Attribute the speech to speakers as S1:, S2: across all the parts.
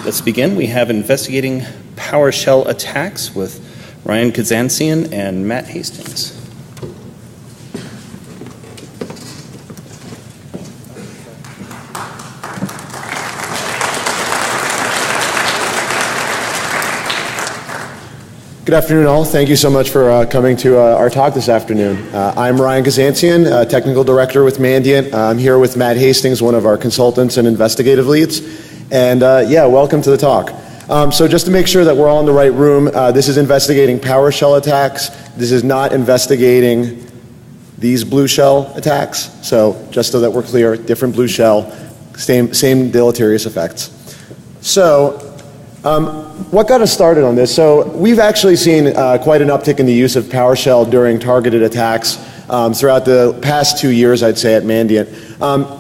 S1: Let's begin. We have investigating PowerShell attacks with Ryan Kazantsian and Matt Hastings.
S2: Good afternoon, all. Thank you so much for coming to our talk this afternoon. I'm Ryan Kazantsian, Technical Director with Mandiant. I'm here with Matt Hastings, one of our consultants and investigative leads. And welcome to the talk. So just to make sure that we're all in the right room, this is investigating PowerShell attacks. This is not investigating these blue shell attacks. So just so that we're clear, different blue shell, same deleterious effects. So what got us started on this? So we've actually seen quite an uptick in the use of PowerShell during targeted attacks throughout the past 2 years, I'd say, at Mandiant.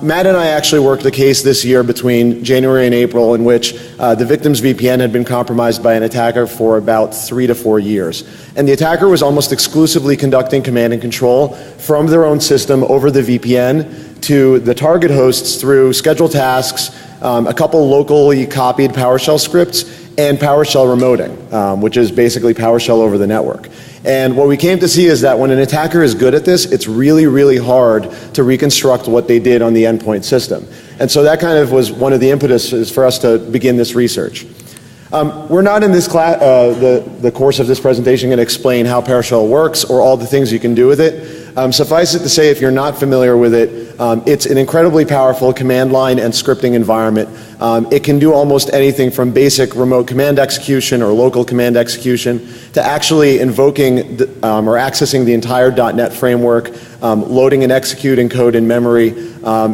S2: Matt and I actually worked a case this year between January and April in which the victim's VPN had been compromised by an attacker for about 3 to 4 years. And the attacker was almost exclusively conducting command and control from their own system over the VPN to the target hosts through scheduled tasks, a couple locally copied PowerShell scripts, and PowerShell remoting, which is basically PowerShell over the network. And what we came to see is that when an attacker is good at this, it's really, really hard to reconstruct what they did on the endpoint system. And so that kind of was one of the impetuses for us to begin this research. We're not in this class, the course of this presentation going to explain how PowerShell works or all the things you can do with it. Suffice it to say, if you're not familiar with it, it's an incredibly powerful command line and scripting environment. It can do almost anything from basic remote command execution or local command execution to actually invoking or accessing the entire .NET framework, loading and executing code in memory,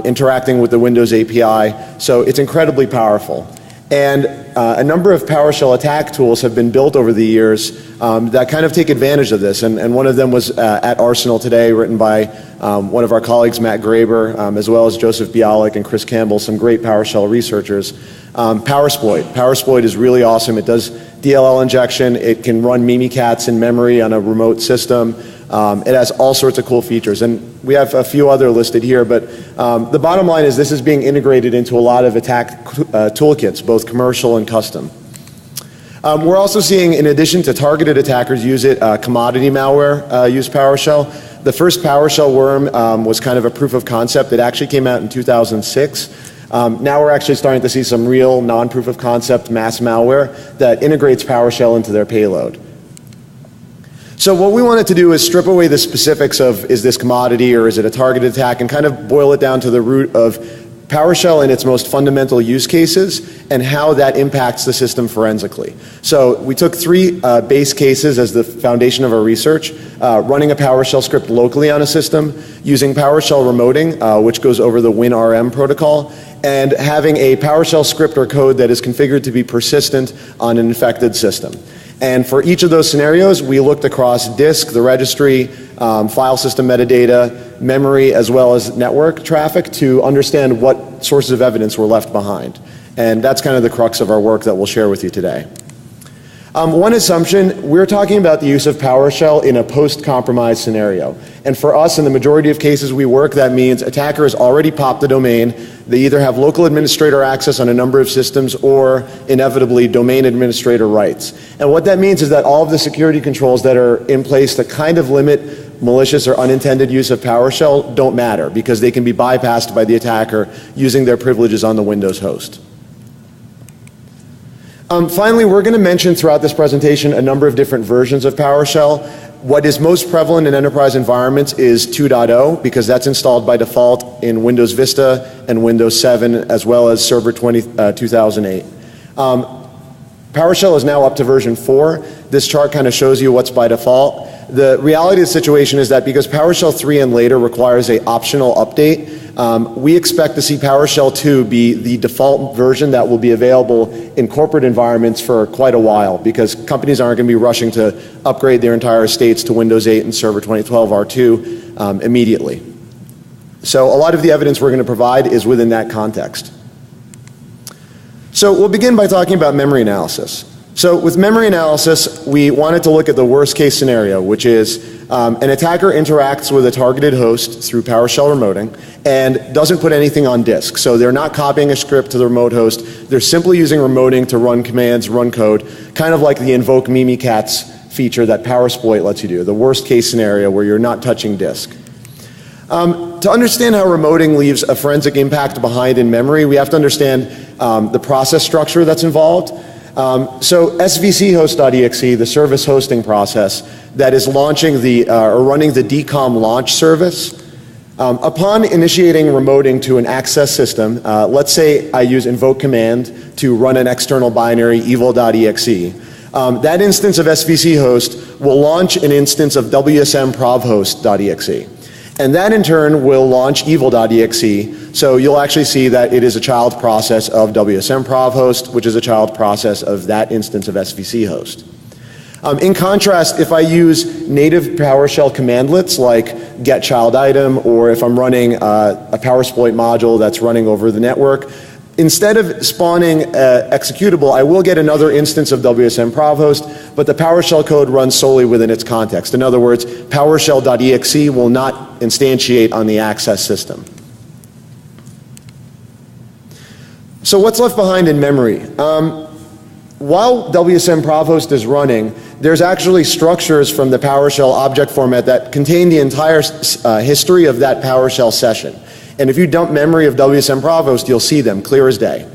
S2: interacting with the Windows API. So it's incredibly powerful. And a number of PowerShell attack tools have been built over the years that kind of take advantage of this. And one of them was at Arsenal today, written by one of our colleagues, Matt Graber, as well as Joseph Bialik and Chris Campbell, some great PowerShell researchers. PowerSploit. PowerSploit is really awesome. It does DLL injection. It can run Mimikatz in memory on a remote system. It has all sorts of cool features, and we have a few other listed here, but the bottom line is this is being integrated into a lot of attack toolkits, both commercial and custom. We're also seeing, in addition to targeted attackers use it, commodity malware use PowerShell. The first PowerShell worm was kind of a proof of concept. It actually came out in 2006. Now we're actually starting to see some real non-proof of concept mass malware that integrates PowerShell into their payload. So what we wanted to do is strip away the specifics of is this commodity or is it a targeted attack and kind of boil it down to the root of PowerShell and its most fundamental use cases and how that impacts the system forensically. So we took 3 base cases as the foundation of our research, running a PowerShell script locally on a system, using PowerShell remoting, which goes over the WinRM protocol, and having a PowerShell script or code that is configured to be persistent on an infected system. And for each of those scenarios, we looked across disk, the registry, file system metadata, memory, as well as network traffic to understand what sources of evidence were left behind. And that's kind of the crux of our work that we'll share with you today. One assumption, we're talking about the use of PowerShell in a post-compromise scenario. And for us, in the majority of cases we work, that means attacker has already popped the domain. They either have local administrator access on a number of systems or, inevitably, domain administrator rights. And what that means is that all of the security controls that are in place to kind of limit malicious or unintended use of PowerShell don't matter because they can be bypassed by the attacker using their privileges on the Windows host. Finally, we're going to mention throughout this presentation a number of different versions of PowerShell. What is most prevalent in enterprise environments is 2.0 because that's installed by default in Windows Vista and Windows 7 as well as Server 2008. PowerShell is now up to version 4. This chart kind of shows you what's by default. The reality of the situation is that because PowerShell 3 and later requires an optional update, we expect to see PowerShell 2 be the default version that will be available in corporate environments for quite a while because companies aren't going to be rushing to upgrade their entire estates to Windows 8 and Server 2012 R2 immediately. So a lot of the evidence we're going to provide is within that context. So we'll begin by talking about memory analysis. So with memory analysis, we wanted to look at the worst case scenario, which is an attacker interacts with a targeted host through PowerShell remoting, and doesn't put anything on disk. So they're not copying a script to the remote host. They're simply using remoting to run commands, run code, kind of like the invoke Mimikatz feature that PowerSploit lets you do, the worst case scenario where you're not touching disk. To understand how remoting leaves a forensic impact behind in memory, we have to understand the process structure that's involved. So svchost.exe, the service hosting process that is launching or running the DCOM launch service, upon initiating remoting to an access system, let's say I use invoke command to run an external binary evil.exe. That instance of svchost will launch an instance of wsm-provhost.exe. And that in turn will launch evil.exe, so you'll actually see that it is a child process of wsm-provhost, which is a child process of that instance of svchost. In contrast, if I use native PowerShell commandlets like get child item, or if I'm running a PowerSploit module that's running over the network, instead of spawning executable, I will get another instance of wsm-provhost, but the PowerShell code runs solely within its context. In other words, PowerShell.exe will not instantiate on the access system. So what's left behind in memory? While wsm-provhost is running, there's actually structures from the PowerShell object format that contain the entire history of that PowerShell session. And if you dump memory of wsm-provhost, you'll see them clear as day.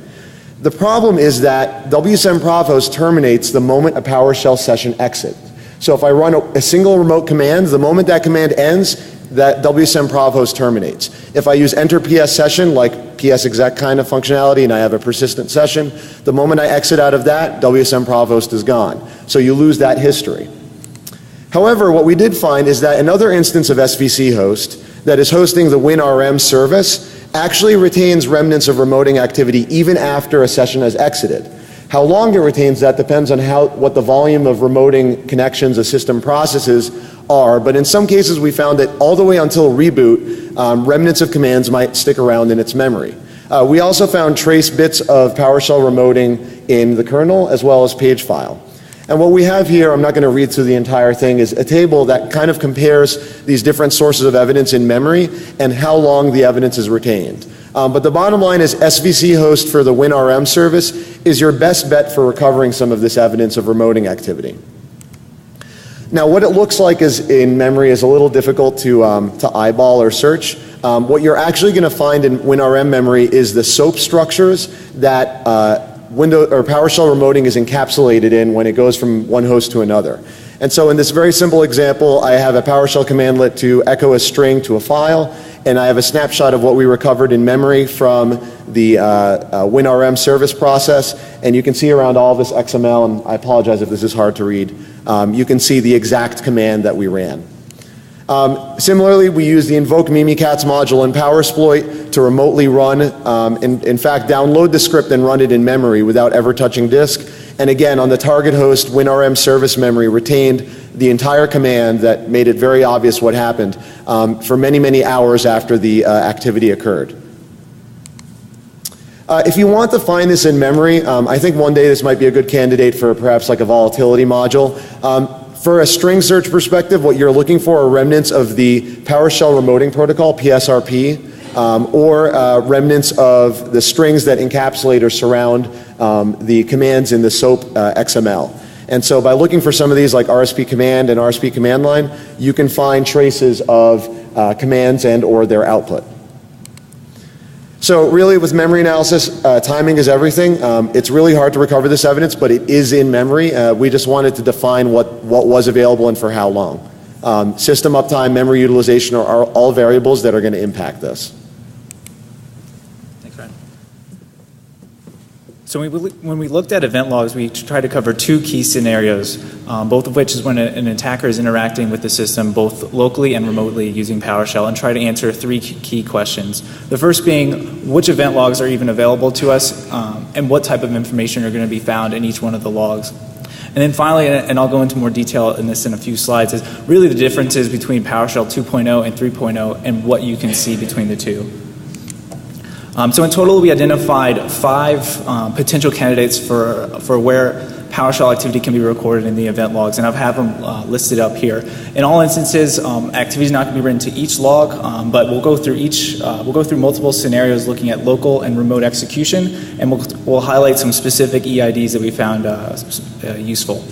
S2: The problem is that wsm-provhost terminates the moment a PowerShell session exits. So if I run a single remote command, the moment that command ends, that wsm-provhost terminates. If I use enter ps session, like psexec kind of functionality, and I have a persistent session, the moment I exit out of that, wsm-provhost is gone. So you lose that history. However, what we did find is that another instance of svchost that is hosting the WinRM service actually retains remnants of remoting activity even after a session has exited. How long it retains that depends on what the volume of remoting connections a system processes are, but in some cases we found that all the way until reboot, remnants of commands might stick around in its memory. We also found trace bits of PowerShell remoting in the kernel as well as page file. And what we have here, I'm not going to read through the entire thing, is a table that kind of compares these different sources of evidence in memory and how long the evidence is retained. But the bottom line is svchost for the WinRM service is your best bet for recovering some of this evidence of remoting activity. Now, what it looks like is in memory is a little difficult to eyeball or search. What you're actually going to find in WinRM memory is the SOAP structures that PowerShell remoting is encapsulated in when it goes from one host to another. And so in this very simple example, I have a PowerShell commandlet to echo a string to a file, and I have a snapshot of what we recovered in memory from the WinRM service process. And you can see around all this XML, and I apologize if this is hard to read, you can see the exact command that we ran. Similarly, we use the invoke Mimikatz module in PowerSploit to remotely run, in fact, download the script and run it in memory without ever touching disk. And again, on the target host, WinRM service memory retained the entire command that made it very obvious what happened for many, many hours after the activity occurred. If you want to find this in memory, I think one day this might be a good candidate for perhaps like a volatility module. For a string search perspective, what you're looking for are remnants of the PowerShell remoting protocol, PSRP, or remnants of the strings that encapsulate or surround the commands in the SOAP XML. And so by looking for some of these like RSP command and RSP command line, you can find traces of commands and or their output. So really with memory analysis, timing is everything. It's really hard to recover this evidence, but it is in memory. We just wanted to define what was available and for how long. System uptime, memory utilization are all variables that are going to impact this.
S3: Thanks, Ryan. So when we looked at event logs, we tried to cover two key scenarios, both of which is when an attacker is interacting with the system both locally and remotely using PowerShell, and try to answer three key questions. The first being, which event logs are even available to us, and what type of information are going to be found in each one of the logs. And then finally, and I'll go into more detail in this in a few slides, is really the differences between PowerShell 2.0 and 3.0 and what you can see between the two. So in total, we identified 5 potential candidates for where PowerShell activity can be recorded in the event logs, and I have them listed up here. In all instances, activity is not going to be written to each log, but we'll go through multiple scenarios looking at local and remote execution, and we'll highlight some specific EIDs that we found useful.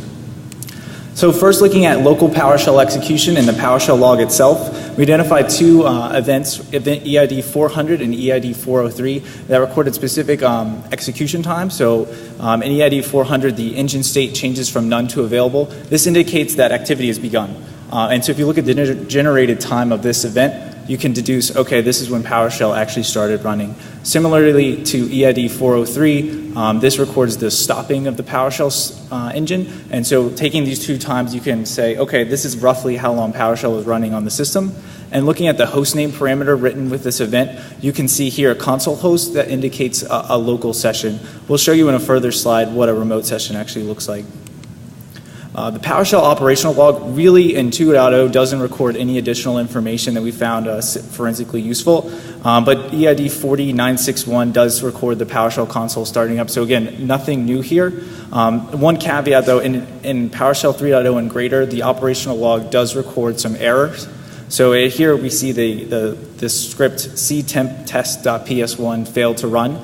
S3: So first, looking at local PowerShell execution and the PowerShell log itself, we identified two events, event EID 400 and EID 403, that recorded specific execution time. So in EID 400, the engine state changes from none to available. This indicates that activity has begun. And so if you look at the generated time of this event, you can deduce, okay, this is when PowerShell actually started running. Similarly to EID 403, this records the stopping of the PowerShell engine. And so taking these two times, you can say, okay, this is roughly how long PowerShell is running on the system. And looking at the hostname parameter written with this event, you can see here a console host that indicates a local session. We'll show you in a further slide what a remote session actually looks like. The PowerShell operational log really in 2.0 doesn't record any additional information that we found forensically useful, but EID 40961 does record the PowerShell console starting up. So again, nothing new here. One caveat though, in PowerShell 3.0 and greater, the operational log does record some errors. So here we see the script ctemp_test.ps1 failed to run.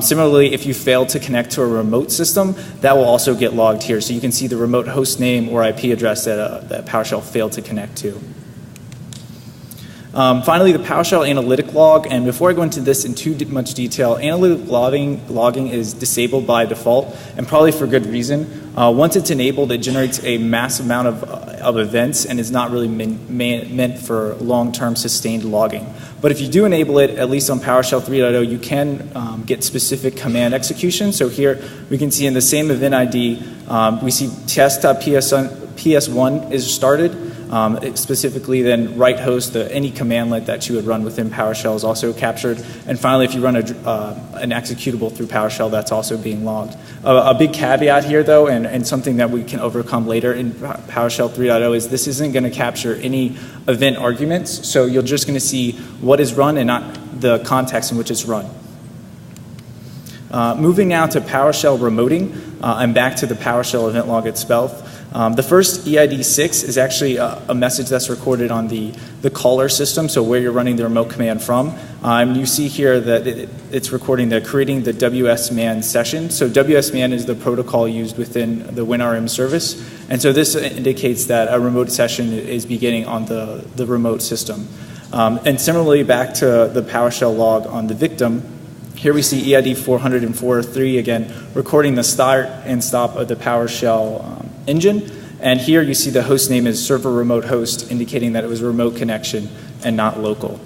S3: Similarly, if you fail to connect to a remote system, that will also get logged here. So you can see the remote host name or IP address that PowerShell failed to connect to. Finally, the PowerShell analytic log, and before I go into this in too much detail, analytic logging is disabled by default, and probably for good reason. Once it's enabled, it generates a massive amount of events and is not really meant for long-term sustained logging. But if you do enable it, at least on PowerShell 3.0, you can get specific command execution. So here we can see in the same event ID, we see test.ps1 is started. Specifically then write host, any commandlet that you would run within PowerShell is also captured. And finally, if you run an executable through PowerShell, that's also being logged. A big caveat here though, and something that we can overcome later in PowerShell 3.0 is this isn't going to capture any event arguments. So you're just going to see what is run and not the context in which it's run. Moving now to PowerShell remoting and back to the PowerShell event log itself. The first EID 6 is actually a message that's recorded on the caller system, so where you're running the remote command from. You see here that it's recording creating the WSMan session. So WSMan is the protocol used within the WinRM service. And so this indicates that a remote session is beginning on the remote system. And similarly, back to the PowerShell log on the victim, here we see EID 400 and 403, again, recording the start and stop of the PowerShell engine. And here you see the host name is server remote host, indicating that it was a remote connection and not local.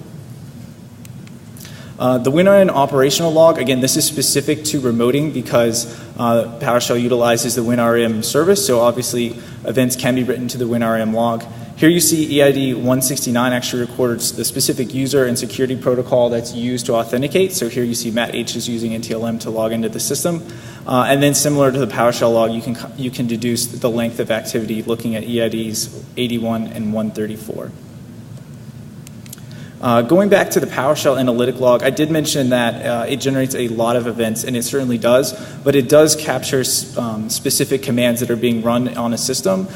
S3: The WinRM operational log, again, this is specific to remoting because PowerShell utilizes the WinRM service, so obviously events can be written to the WinRM log. Here you see EID 169 actually records the specific user and security protocol that's used to authenticate. So here you see Matt H is using NTLM to log into the system. And then similar to the PowerShell log, you can deduce the length of activity looking at EIDs 81 and 134. Going back to the PowerShell analytic log, I did mention that it generates a lot of events, and it certainly does, but it does capture specific commands that are being run on a system,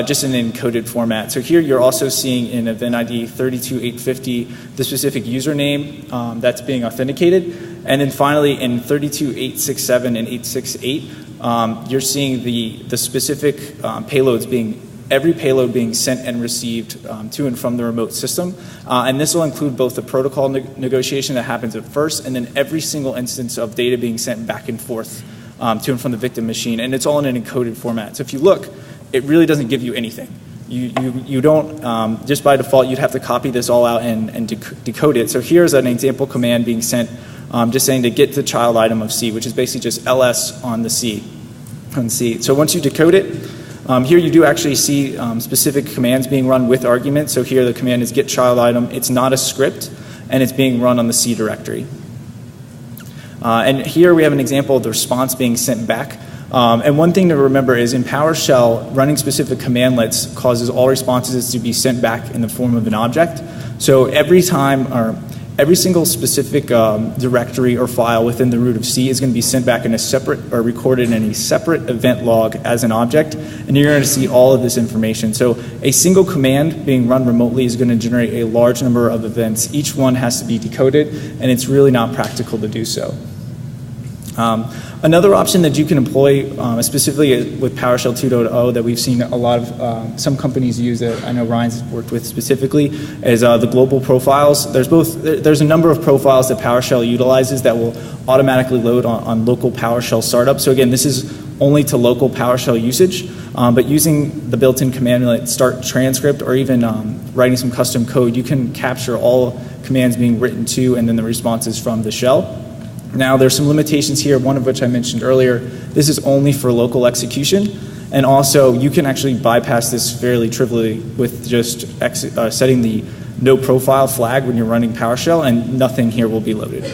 S3: just in an encoded format. So here you're also seeing in event ID 32850 the specific username that's being authenticated, and then finally in 32867 and 868, you're seeing the specific payloads every payload being sent and received to and from the remote system. And this will include both the protocol negotiation that happens at first and then every single instance of data being sent back and forth to and from the victim machine. And it's all in an encoded format. So if you look, it really doesn't give you anything. You don't, just by default, you'd have to copy this all out and decode it. So here's an example command being sent, just saying to get the child item of C, which is basically just ls on the C. So once you decode it, here you do actually see specific commands being run with arguments. So here the command is get child item. It's not a script, and it's being run on the C directory. And here we have an example of the response being sent back. And one thing to remember is in PowerShell, running specific commandlets causes all responses to be sent back in the form of an object. So every time, or every single specific directory or file within the root of C is going to be sent back in a separate or recorded in a separate event log as an object, and you're going to see all of this information. So a single command being run remotely is going to generate a large number of events. Each one has to be decoded, and it's really not practical to do so. Another option that you can employ, specifically with PowerShell 2.0 that we've seen a lot of some companies use that I know Ryan's worked with specifically, is the global profiles. There's a number of profiles that PowerShell utilizes that will automatically load on local PowerShell startup. So again, this is only to local PowerShell usage, but using the built-in command like start transcript or even writing some custom code, you can capture all commands being written to and then the responses from the shell. Now, there's some limitations here, one of which I mentioned earlier. This is only for local execution, and also you can actually bypass this fairly trivially with just setting the no profile flag when you're running PowerShell, and nothing here will be loaded.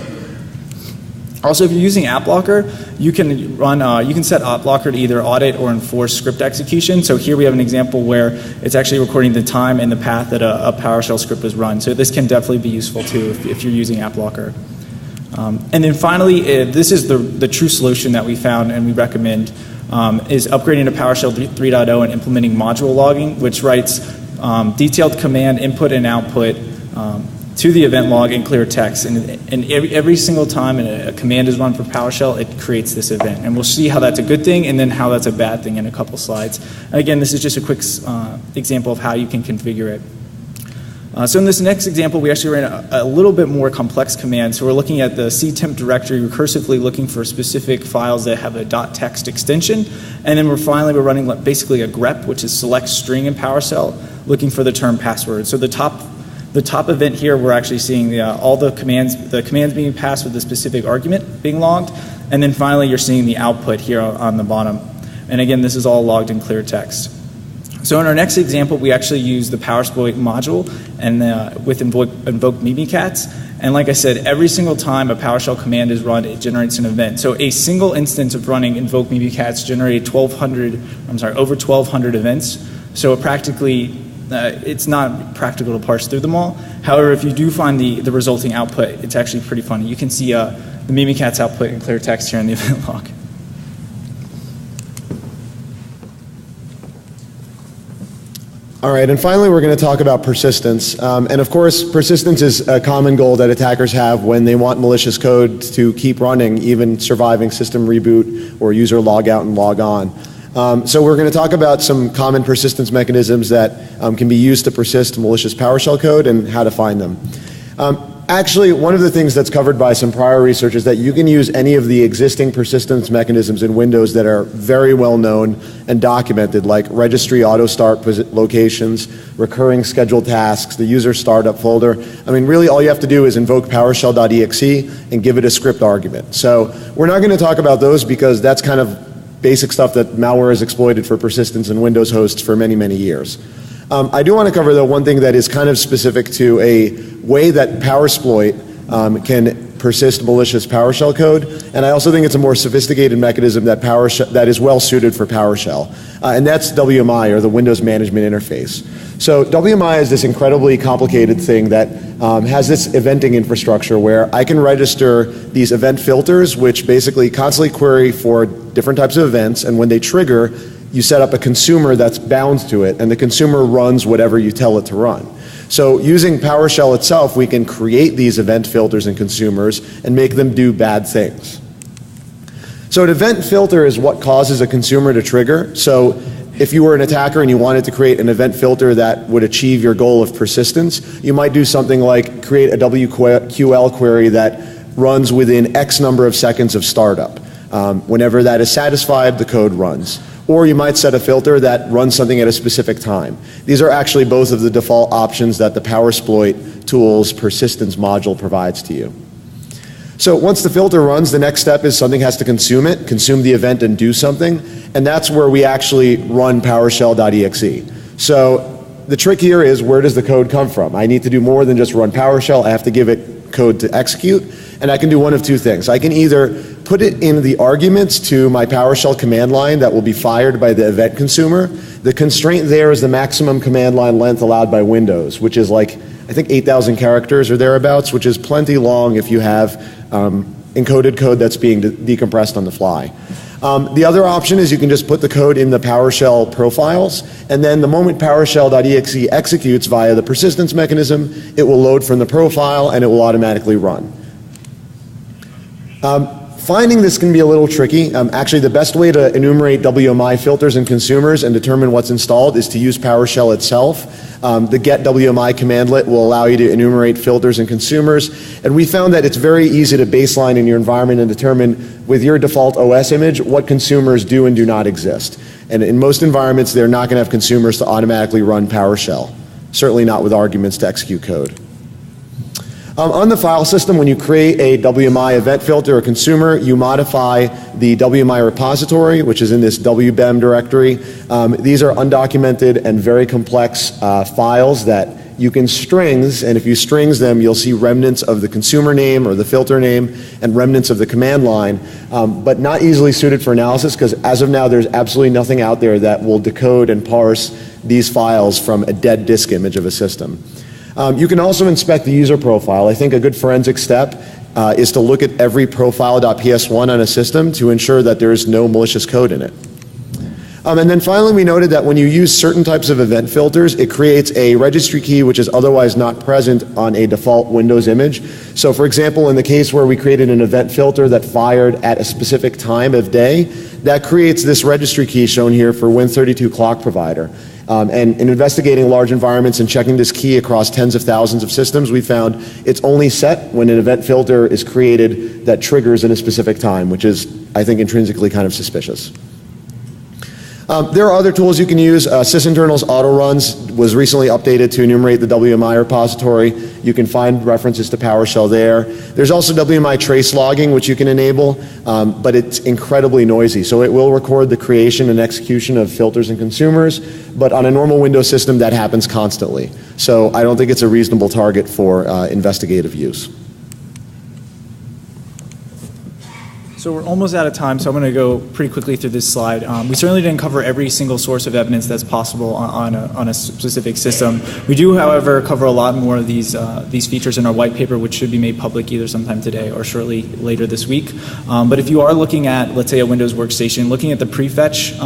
S3: Also, if you're using AppLocker, you can set AppLocker to either audit or enforce script execution. So here we have an example where it's actually recording the time and the path that a PowerShell script was run. So this can definitely be useful too if you're using AppLocker. And then finally, this is the true solution that we found and we recommend, is upgrading to PowerShell 3.0 and implementing module logging, which writes detailed command input and output to the event log in clear text. And every single time a command is run for PowerShell, it creates this event. And we'll see how that's a good thing and then how that's a bad thing in a couple slides. And again, this is just a quick example of how you can configure it. So in this next example, we actually ran a little bit more complex command. So we're looking at the ctemp directory, recursively looking for specific files that have a .text extension. And then we're running basically a grep, which is select string in PowerShell, looking for the term password. So the top event here, we're actually seeing all the commands being passed with the specific argument being logged. And then finally, you're seeing the output here on the bottom. And again, this is all logged in clear text. So in our next example, we actually use the PowerSploit module and with invoke Mimikatz. And like I said, every single time a PowerShell command is run, it generates an event. So a single instance of running invoke Mimikatz generated over 1,200 events. So it's not practical to parse through them all. However, if you do find the resulting output, it's actually pretty funny. You can see the Mimikatz output in clear text here in the event log.
S2: All right, and finally we're going to talk about persistence. And of course, persistence is a common goal that attackers have when they want malicious code to keep running, even surviving system reboot or user log out and log on. So we're going to talk about some common persistence mechanisms that can be used to persist malicious PowerShell code and how to find them. Actually, one of the things that's covered by some prior research is that you can use any of the existing persistence mechanisms in Windows that are very well known and documented, like registry auto start locations, recurring scheduled tasks, the user startup folder. I mean, really all you have to do is invoke PowerShell.exe and give it a script argument. So we're not going to talk about those because that's kind of basic stuff that malware has exploited for persistence in Windows hosts for many, many years. I do want to cover, though, one thing that is kind of specific to a way that PowerSploit can persist malicious PowerShell code, and I also think it's a more sophisticated mechanism that is well suited for PowerShell, and that's WMI, or the Windows Management Interface. So WMI is this incredibly complicated thing that has this eventing infrastructure where I can register these event filters, which basically constantly query for different types of events, and when they trigger, you set up a consumer that's bound to it, and the consumer runs whatever you tell it to run. So using PowerShell itself, we can create these event filters and consumers and make them do bad things. So an event filter is what causes a consumer to trigger. So if you were an attacker and you wanted to create an event filter that would achieve your goal of persistence, you might do something like create a WQL query that runs within X number of seconds of startup. Whenever that is satisfied, the code runs. Or you might set a filter that runs something at a specific time. These are actually both of the default options that the PowerSploit tool's persistence module provides to you. So once the filter runs, the next step is something has to consume it, consume the event and do something, and that's where we actually run PowerShell.exe. So the trick here is, where does the code come from? I need to do more than just run PowerShell. I have to give it code to execute, and I can do one of two things. I can either put it in the arguments to my PowerShell command line that will be fired by the event consumer. The constraint there is the maximum command line length allowed by Windows, which is like, I think 8,000 characters or thereabouts, which is plenty long if you have encoded code that's being decompressed on the fly. The other option is you can just put the code in the PowerShell profiles, and then the moment PowerShell.exe executes via the persistence mechanism, it will load from the profile and it will automatically run. Finding this can be a little tricky. Actually, the best way to enumerate WMI filters and consumers and determine what's installed is to use PowerShell itself. The get WMI commandlet will allow you to enumerate filters and consumers, and we found that it's very easy to baseline in your environment and determine with your default OS image what consumers do and do not exist. And in most environments, they're not going to have consumers to automatically run PowerShell, certainly not with arguments to execute code. On the file system, when you create a WMI event filter or consumer, you modify the WMI repository, which is in this WBEM directory. These are undocumented and very complex files that you can strings, and if you strings them, you'll see remnants of the consumer name or the filter name and remnants of the command line, but not easily suited for analysis because as of now, there's absolutely nothing out there that will decode and parse these files from a dead disk image of a system. You can also inspect the user profile. I think a good forensic step is to look at every profile.ps1 on a system to ensure that there is no malicious code in it. And then finally, we noted that when you use certain types of event filters, it creates a registry key which is otherwise not present on a default Windows image. So for example, in the case where we created an event filter that fired at a specific time of day, that creates this registry key shown here for Win32 clock provider. And in investigating large environments and checking this key across tens of thousands of systems, we found it's only set when an event filter is created that triggers in a specific time, which is, I think, intrinsically kind of suspicious. There are other tools you can use. Sysinternal's autoruns was recently updated to enumerate the WMI repository. You can find references to PowerShell there. There's also WMI trace logging, which you can enable, but it's incredibly noisy. So it will record the creation and execution of filters and consumers, but on a normal Windows system, that happens constantly. So I don't think it's a reasonable target for investigative use.
S3: So we're almost out of time, so I'm going to go pretty quickly through this slide. We certainly didn't cover every single source of evidence that's possible on a specific system. We do, however, cover a lot more of these features in our white paper, which should be made public either sometime today or shortly later this week. But if you are looking at, let's say, a Windows workstation, looking at the prefetch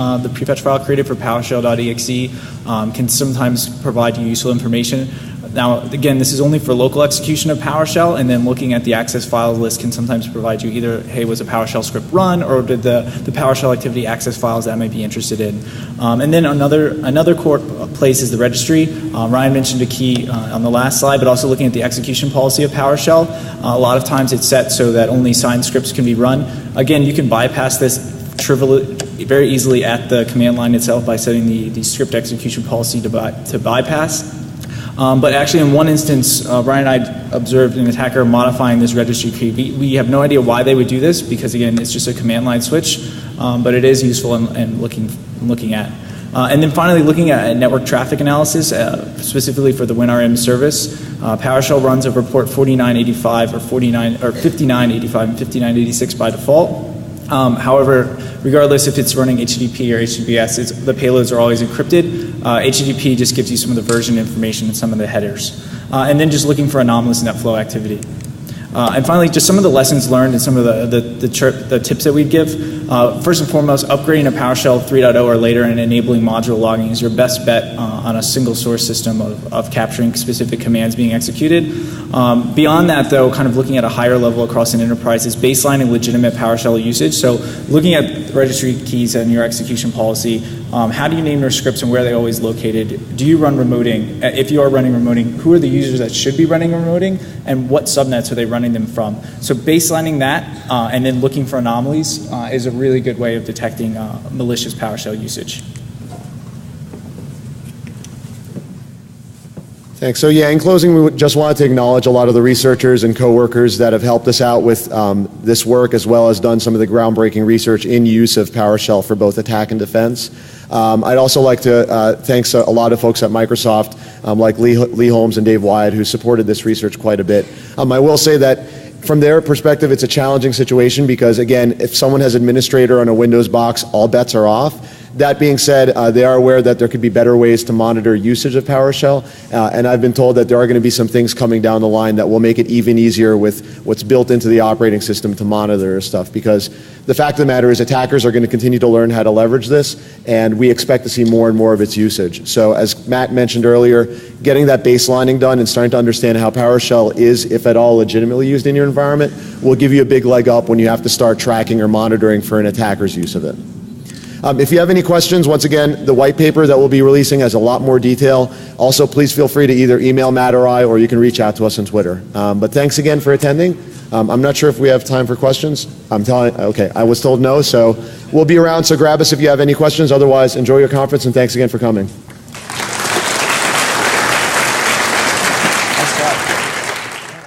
S3: file created for PowerShell.exe can sometimes provide you useful information. Now, again, this is only for local execution of PowerShell, and then looking at the access file list can sometimes provide you either, hey, was a PowerShell script run, or did the PowerShell activity access files that I might be interested in. And then another core place is the registry. Ryan mentioned a key on the last slide, but also looking at the execution policy of PowerShell. A lot of times it's set so that only signed scripts can be run. Again, you can bypass this very easily at the command line itself by setting the script execution policy to bypass. But actually, in one instance, Ryan and I observed an attacker modifying this registry key. We have no idea why they would do this because, again, it's just a command line switch, but it is useful in looking at. And then finally, looking at network traffic analysis, specifically for the WinRM service, PowerShell runs over port 4985 or 5985 and 5986 by default. However, regardless if it's running HTTP or HTTPS, the payloads are always encrypted. HTTP just gives you some of the version information and some of the headers. And then just looking for anomalous NetFlow activity. And finally, just some of the lessons learned and some of the tips that we'd give. First and foremost, upgrading to PowerShell 3.0 or later and enabling module logging is your best bet on a single source system of capturing specific commands being executed. Beyond that, though, kind of looking at a higher level across an enterprise is baselining legitimate PowerShell usage. So looking at registry keys and your execution policy, how do you name your scripts and where are they always located? Do you run remoting? If you are running remoting, who are the users that should be running remoting and what subnets are they running them from? So baselining that and then looking for anomalies is a really good way of detecting malicious PowerShell usage.
S2: Thanks. So yeah, in closing, we just wanted to acknowledge a lot of the researchers and coworkers that have helped us out with this work, as well as done some of the groundbreaking research in use of PowerShell for both attack and defense. I'd also like to thank a lot of folks at Microsoft, like Lee Holmes and Dave Wyatt, who supported this research quite a bit. I will say that From their perspective, it's a challenging situation because, again, if someone has administrator on a Windows box, all bets are off. That being said, they are aware that there could be better ways to monitor usage of PowerShell, and I've been told that there are going to be some things coming down the line that will make it even easier with what's built into the operating system to monitor stuff, because the fact of the matter is attackers are going to continue to learn how to leverage this, and we expect to see more and more of its usage. So as Matt mentioned earlier, getting that baselining done and starting to understand how PowerShell is, if at all, legitimately used in your environment will give you a big leg up when you have to start tracking or monitoring for an attacker's use of it. If you have any questions, once again, the white paper that we'll be releasing has a lot more detail. Also, please feel free to either email Matt or I, or you can reach out to us on Twitter. But thanks again for attending. I'm not sure if we have time for questions. Okay, I was told no, so we'll be around, so grab us if you have any questions. Otherwise, enjoy your conference, and thanks again for coming.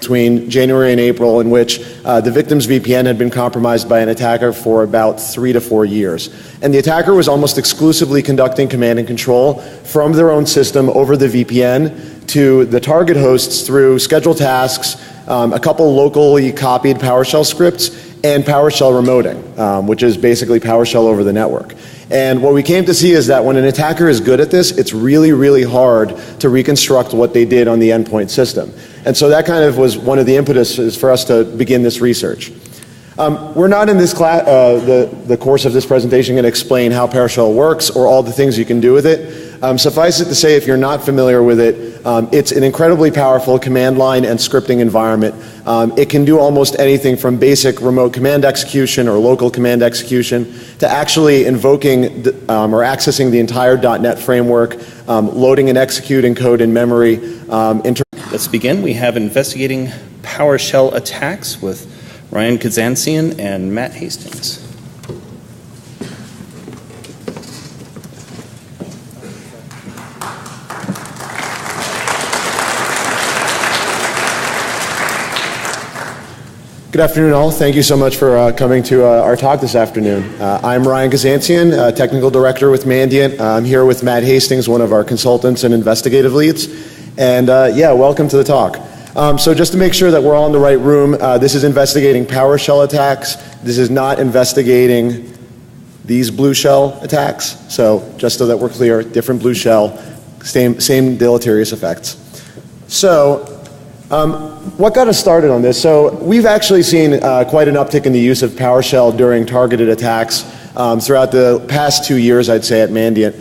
S2: Between January and April, in which the victim's VPN had been compromised by an attacker for about 3 to 4 years. And the attacker was almost exclusively conducting command and control from their own system over the VPN to the target hosts through scheduled tasks, a couple locally copied PowerShell scripts, and PowerShell remoting, which is basically PowerShell over the network. And what we came to see is that when an attacker is good at this, it's really, really hard to reconstruct what they did on the endpoint system. And so that kind of was one of the impetuses for us to begin this research. We're not in this class, the course of this presentation, going to explain how PowerShell works or all the things you can do with it. Suffice it to say, if you're not familiar with it, it's an incredibly powerful command line and scripting environment. It can do almost anything from basic remote command execution or local command execution to actually invoking or accessing the entire .NET framework, loading and executing code in memory.
S1: Let's begin. We have investigating PowerShell attacks with Ryan Kazantsian and Matt Hastings.
S2: Good afternoon, all. Thank you so much for coming to our talk this afternoon. I'm Ryan Kazantsian, Technical Director with Mandiant. I'm here with Matt Hastings, one of our consultants and investigative leads. And yeah, welcome to the talk. So just to make sure that we're all in the right room, this is investigating PowerShell attacks. This is not investigating these blue shell attacks. So just so that we're clear, different blue shell, same deleterious effects. So what got us started on this? So we've actually seen quite an uptick in the use of PowerShell during targeted attacks throughout the past 2 years, I'd say, at Mandiant.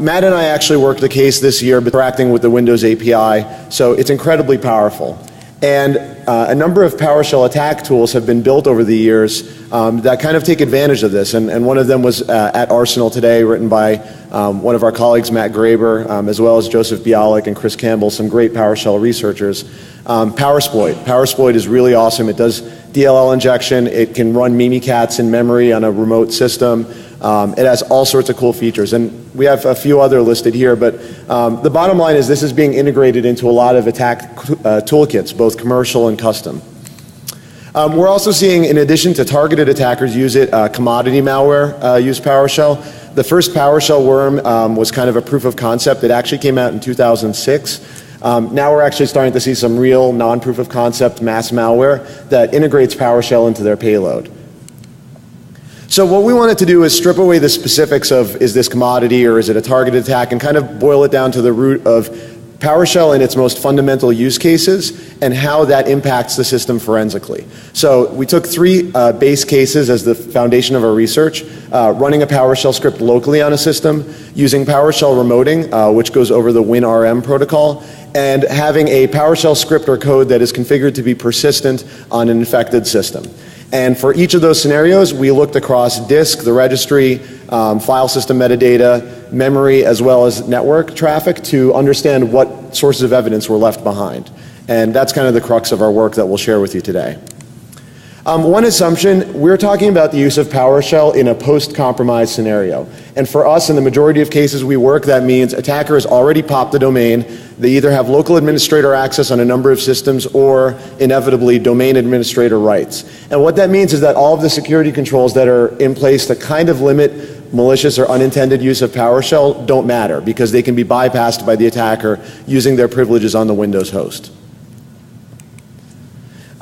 S2: Matt and I actually worked a case this year interacting with the Windows API, so it's incredibly powerful. And a number of PowerShell attack tools have been built over the years that kind of take advantage of this. And one of them was at Arsenal today, written by one of our colleagues, Matt Graber, as well as Joseph Bialik and Chris Campbell, some great PowerShell researchers. PowerSploit. PowerSploit is really awesome. It does DLL injection. It can run Mimikatz in memory on a remote system. It has all sorts of cool features. And we have a few other listed here, but the bottom line is this is being integrated into a lot of attack toolkits, both commercial and custom. We're also seeing, in addition to targeted attackers use it, commodity malware use PowerShell. The first PowerShell worm was kind of a proof of concept. It actually came out in 2006. Now we're actually starting to see some real non-proof of concept mass malware that integrates PowerShell into their payload. So what we wanted to do is strip away the specifics of is this commodity or is it a targeted attack and kind of boil it down to the root of PowerShell and its most fundamental use cases and how that impacts the system forensically. So we took 3 base cases as the foundation of our research, running a PowerShell script locally on a system, using PowerShell remoting, which goes over the WinRM protocol, and having a PowerShell script or code that is configured to be persistent on an infected system. And for each of those scenarios, we looked across disk, the registry, file system metadata, memory, as well as network traffic to understand what sources of evidence were left behind. And that's kind of the crux of our work that we'll share with you today. One assumption, we're talking about the use of PowerShell in a post-compromise scenario. And for us, in the majority of cases we work, that means attacker has already popped the domain. They either have local administrator access on a number of systems or, inevitably, domain administrator rights. And what that means is that all of the security controls that are in place to kind of limit malicious or unintended use of PowerShell don't matter because they can be bypassed by the attacker using their privileges on the Windows host.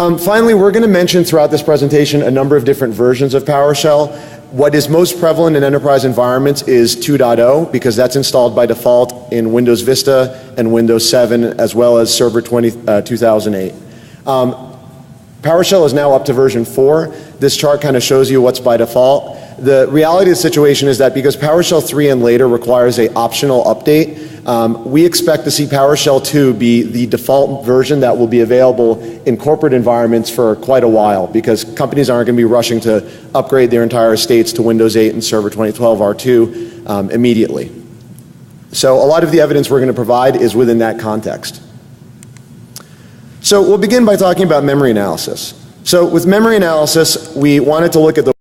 S2: Finally, we're going to mention throughout this presentation a number of different versions of PowerShell. What is most prevalent in enterprise environments is 2.0 because that's installed by default in Windows Vista and Windows 7 as well as Server 2008. PowerShell is now up to version 4. This chart kind of shows you what's by default. The reality of the situation is that because PowerShell 3 and later requires an optional update, we expect to see PowerShell 2 be the default version that will be available in corporate environments for quite a while because companies aren't going to be rushing to upgrade their entire estates to Windows 8 and Server 2012 R2 immediately. So a lot of the evidence we're going to provide is within that context. So we'll begin by talking about memory analysis. So with memory analysis, we wanted to look at the